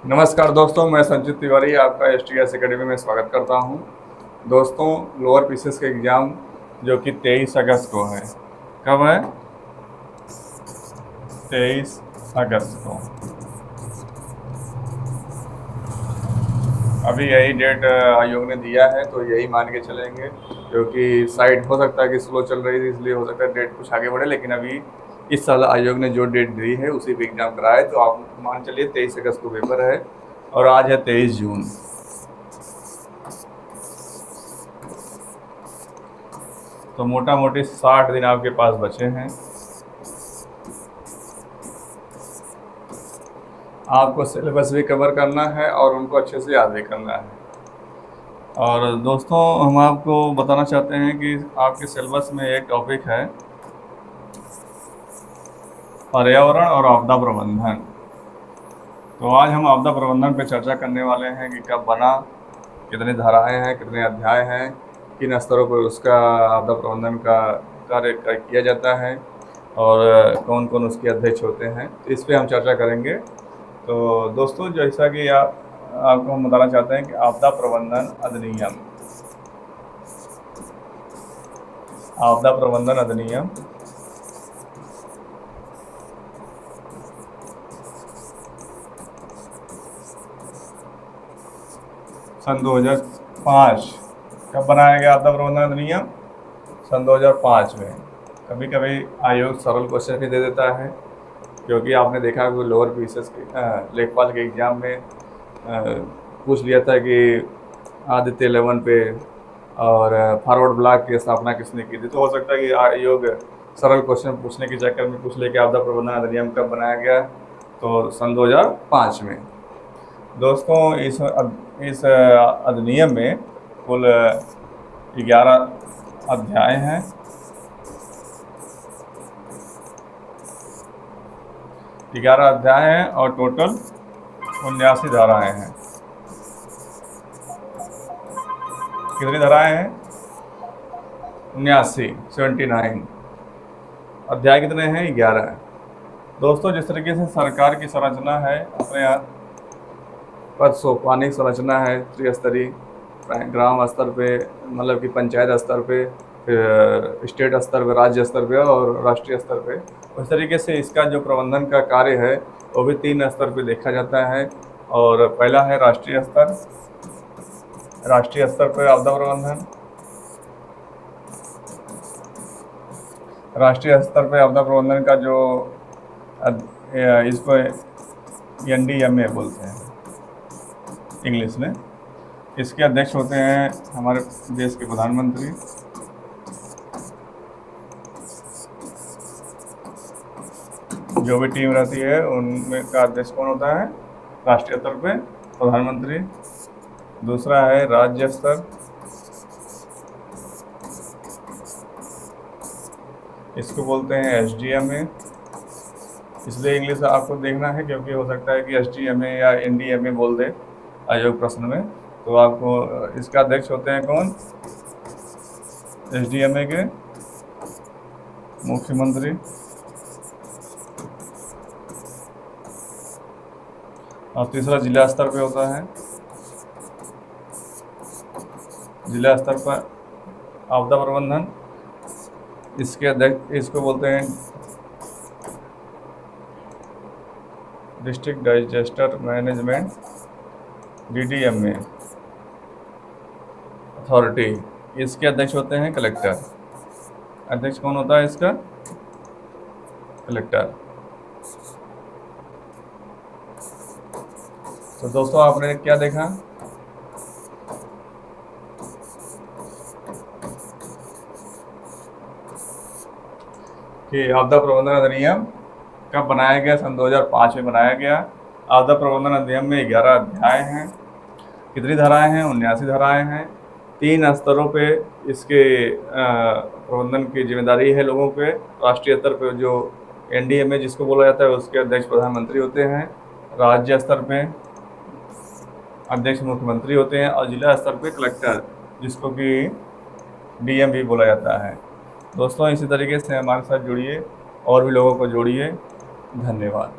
नमस्कार दोस्तों, मैं संचित तिवारी आपका STS एकेडमी में स्वागत करता हूं। दोस्तों, लोअर पीसीएस के एग्ज़ाम जो कि 23 अगस्त को है। कब है? 23 अगस्त को। अभी यही डेट आयोग ने दिया है, तो यही मान के चलेंगे, क्योंकि साइट हो सकता है कि स्लो चल रही थी, इसलिए हो सकता है डेट कुछ आगे बढ़े। लेकिन अभी इस साल आयोग ने जो डेट दी है उसी पे एग्ज़ाम कराए, तो आप मान चलिए 23 अगस्त को पेपर है और आज है 23 जून। तो मोटा मोटी 60 दिन आपके पास बचे हैं। आपको सिलेबस भी कवर करना है और उनको अच्छे से याद भी करना है। और दोस्तों, हम आपको बताना चाहते हैं कि आपके सिलेबस में एक टॉपिक है पर्यावरण और आपदा प्रबंधन। तो आज हम आपदा प्रबंधन पर चर्चा करने वाले हैं कि कब बना, कितनी धाराएं हैं, कितने अध्याय हैं, किन स्तरों पर उसका आपदा प्रबंधन का कार्य किया जाता है और कौन कौन उसके अध्यक्ष होते हैं, तो इस पर हम चर्चा करेंगे। तो दोस्तों, जैसा कि आपको हम बताना चाहते हैं कि आपदा प्रबंधन अधिनियम, आपदा प्रबंधन अधिनियम सन 2005। कब बनाया गया आपदा प्रबंधन अधिनियम? सन 2005 में। कभी कभी आयोग सरल क्वेश्चन भी दे देता है, क्योंकि आपने देखा कि लोअर पीसीएस के लेखपाल के एग्ज़ाम में पूछ लिया था कि आदित्य 11 पे और फॉरवर्ड ब्लॉक की स्थापना किसने की थी। तो हो सकता है कि आयोग सरल क्वेश्चन पूछने के चक्कर में पूछ ले कि आपदा प्रबंधन अधिनियम कब बनाया गया, तो सन 2005 में। दोस्तों, इस अधिनियम में कुल 11 अध्याय हैं। 11 अध्याय हैं और टोटल 79 धाराएं हैं। कितनी धाराएं हैं? 79। अध्याय कितने हैं? 11। दोस्तों, जिस तरीके से सरकार की संरचना है, अपने यहाँ पद सोपानिक संरचना है, त्रिस्तरीय, ग्राम स्तर पे, मतलब कि पंचायत स्तर पे, फिर स्टेट स्तर पे, राज्य स्तर पे और राष्ट्रीय स्तर पे। उस तरीके से इसका जो प्रबंधन का कार्य है वो भी 3 स्तर पे देखा जाता है। और पहला है राष्ट्रीय स्तर। राष्ट्रीय स्तर पर आपदा प्रबंधन, राष्ट्रीय स्तर पर आपदा प्रबंधन का जो इसको NDMA बोलते हैं इंग्लिश में। इसके अध्यक्ष होते हैं हमारे देश के प्रधानमंत्री। जो भी टीम रहती है उनमें का अध्यक्ष कौन होता है? राष्ट्रीय स्तर पे प्रधानमंत्री। दूसरा है राज्य स्तर। इसको बोलते हैं SDMA। इसलिए इंग्लिश आपको देखना है, क्योंकि हो सकता है कि SDMA या NDMA बोल दे आयोग प्रश्न में। तो आपको इसका अध्यक्ष होते हैं कौन? SDMA के मुख्यमंत्री। और तीसरा जिला स्तर पे होता है। जिला स्तर पर आपदा प्रबंधन, इसके अध्यक्ष, इसको बोलते हैं district disaster management, DDMA authority. इसके अध्यक्ष होते हैं कलेक्टर। अध्यक्ष कौन होता है इसका? कलेक्टर। तो दोस्तों, आपने क्या देखा कि आपदा प्रबंधन अधिनियम कब बनाया गया? सन 2005 में बनाया गया। आपदा प्रबंधन अधिनियम में 11 अध्याय हैं। कितनी धाराएं हैं? 79 धाराएं हैं। 3 स्तरों पे इसके प्रबंधन की जिम्मेदारी है लोगों पे। राष्ट्रीय स्तर पे जो NDMA जिसको बोला जाता है उसके अध्यक्ष प्रधानमंत्री होते हैं। राज्य स्तर पे अध्यक्ष मुख्यमंत्री होते हैं और जिला स्तर पे कलेक्टर, जिसको कि DM भी बोला जाता है। दोस्तों, इसी तरीके से हमारे साथ जुड़िए और भी लोगों को जोड़िए। धन्यवाद।